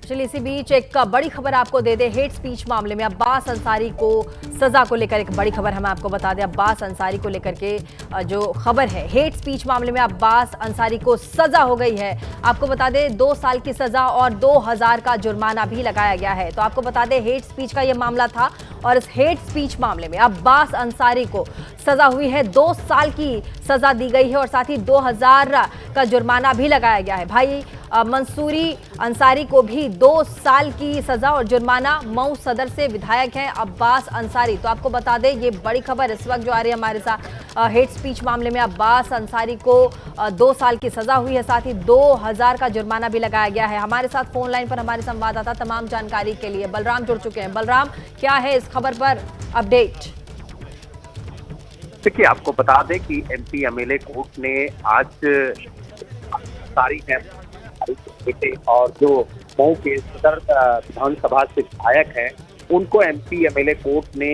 चलिए इसी बीच एक बड़ी खबर आपको दे दे। हेट स्पीच मामले में अब्बास अंसारी को सजा को लेकर एक बड़ी खबर हमें आपको बता दें। अब्बास अंसारी को लेकर के जो खबर है, हेट स्पीच मामले में अब्बास अंसारी को सजा हो गई है। आपको बता दें 2 साल की सजा और 2000 का जुर्माना भी लगाया गया है। तो आपको बता दें हेट स्पीच का यह मामला था और इस हेट स्पीच मामले में अब्बास अंसारी को सजा हुई है। 2 साल की सजा दी गई है और साथ ही 2000 का जुर्माना भी लगाया गया है। भाई मंसूरी अंसारी को भी 2 साल की सजा और जुर्माना। मऊ सदर से विधायक हैं अब्बास अंसारी। तो आपको बता दें ये बड़ी खबर इस वक्त जो आ रही है हमारे साथ। हेट स्पीच मामले में अब्बास अंसारी को 2 साल की सजा हुई है, साथ ही 2000 का जुर्माना भी लगाया गया है। हमारे साथ फोन लाइन पर हमारे संवाददाता तमाम जानकारी के लिए बलराम जुड़ चुके हैं। बलराम, क्या है इस खबर पर अपडेट? देखिए, आपको बता दें कि एमपी एमएलए कोर्ट ने आज सारी है बेटे और जो मऊ के सदर विधानसभा से विधायक हैं उनको एमपी एमएलए कोर्ट ने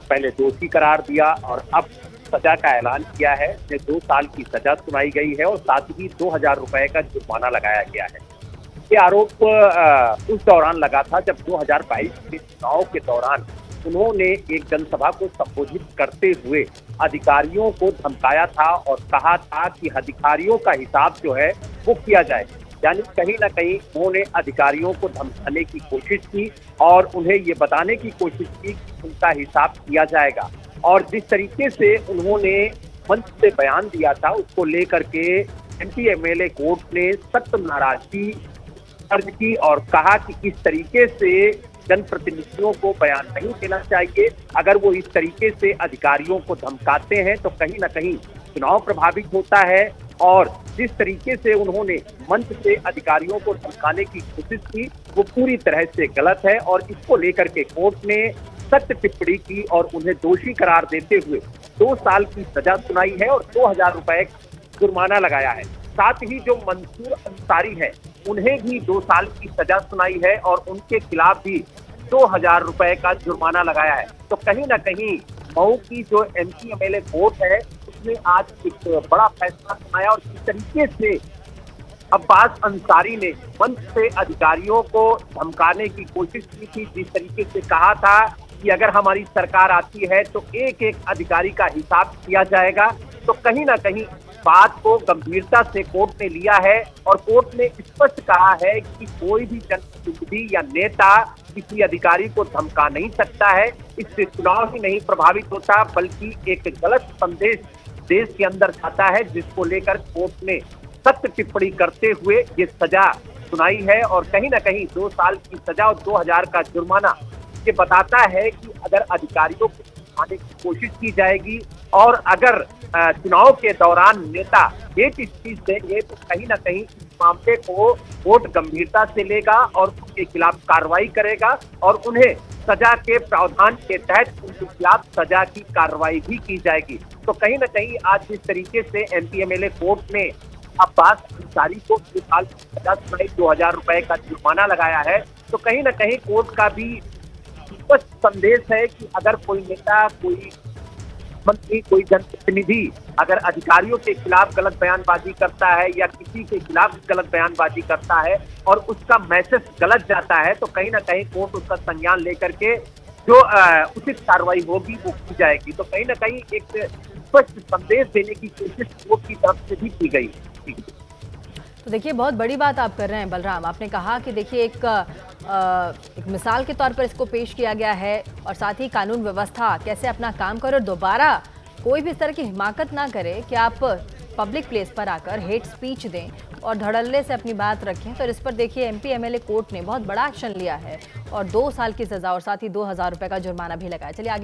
पहले दोषी करार दिया और अब सजा का ऐलान किया है। 2 साल की सजा सुनाई गई है और साथ ही 2000 रुपए का जुर्माना लगाया गया है। ये आरोप उस दौरान लगा था जब 2022 के चुनाव के दौरान उन्होंने एक जनसभा को संबोधित करते हुए अधिकारियों को धमकाया था और कहा था कि अधिकारियों का हिसाब जो है वो किया जाए। यानी कहीं ना कहीं उन्होंने अधिकारियों को धमकाने की कोशिश की और उन्हें ये बताने की कोशिश की कि उनका हिसाब किया जाएगा। और जिस तरीके से उन्होंने मंच से बयान दिया था उसको लेकर के एमपी एमएलए कोर्ट ने सख्त नाराजगी दर्ज की और कहा कि इस तरीके से जनप्रतिनिधियों को बयान नहीं देना चाहिए। अगर वो इस तरीके से अधिकारियों को धमकाते हैं तो कहीं ना कहीं चुनाव प्रभावित होता है। और जिस तरीके से उन्होंने मंच से अधिकारियों को धमकाने की कोशिश की वो पूरी तरह से गलत है और इसको लेकर के कोर्ट ने सख्त टिप्पणी की और उन्हें दोषी करार देते हुए 2 साल की सजा सुनाई है और 2000 रुपए जुर्माना लगाया है। साथ ही जो मंसूर अंसारी है उन्हें भी 2 साल की सजा सुनाई है और उनके खिलाफ भी 2000 रुपए का जुर्माना लगाया है। तो कहीं ना कहीं मऊ की जो एमपी एमएलए कोर्ट है उसने आज एक बड़ा फैसला सुनाया और इस तरीके से अब्बास अंसारी ने मंच से अधिकारियों को धमकाने की कोशिश की थी। जिस तरीके से कहा था कि अगर हमारी सरकार आती है तो एक एक अधिकारी का हिसाब किया जाएगा। तो कहीं ना कहीं बात को गंभीरता से कोर्ट ने लिया है और कोर्ट ने स्पष्ट कहा है कि कोई भी जनप्रतिनिधि या नेता किसी अधिकारी को धमका नहीं सकता है। इससे चुनाव ही नहीं प्रभावित होता बल्कि एक गलत संदेश देश के अंदर जाता है, जिसको लेकर कोर्ट ने सख्त टिप्पणी करते हुए ये सजा सुनाई है। और कहीं ना कहीं 2 साल की सजा और 2000 का जुर्माना ये बताता है कि अगर अधिकारियों को आने की कोशिश की जाएगी और अगर चुनाव के दौरान नेता हेट स्पीच देंगे तो कहीं ना कहीं इस मामले को कोर्ट गंभीरता से लेगा और उनके खिलाफ कार्रवाई करेगा और उन्हें सजा के प्रावधान के तहत उनके खिलाफ सजा की कार्रवाई भी की जाएगी। तो कहीं ना कहीं आज जिस तरीके से एमपी एमएलए कोर्ट ने अब्बास अंसारी को 2 साल की सजा सुनाई, 2000 रुपए का जुर्माना लगाया है, तो कहीं ना कहीं कोर्ट का भी स्पष्ट संदेश है कि अगर कोई नेता, कोई मंत्री, कोई जनप्रतिनिधि अगर अधिकारियों के खिलाफ गलत बयानबाजी करता है या किसी के खिलाफ गलत बयानबाजी करता है और उसका मैसेज गलत जाता है तो कहीं ना कहीं कोर्ट उसका संज्ञान लेकर के जो उचित कार्रवाई होगी वो की जाएगी। तो कहीं ना कहीं एक स्पष्ट संदेश देने की कोशिश कोर्ट की तरफ से भी की गई। तो देखिए बहुत बड़ी बात आप कर रहे हैं बलराम। आपने कहा कि देखिए एक मिसाल के तौर पर इसको पेश किया गया है और साथ ही कानून व्यवस्था कैसे अपना काम करे और दोबारा कोई भी इस तरह की हिमाकत ना करे कि आप पब्लिक प्लेस पर आकर हेट स्पीच दें और धड़ल्ले से अपनी बात रखें। तो इस पर देखिए एमपी एमएलए कोर्ट ने बहुत बड़ा एक्शन लिया है और 2 साल की सजा और साथ ही 2000 रुपए का जुर्माना भी लगाया। चलिए आगे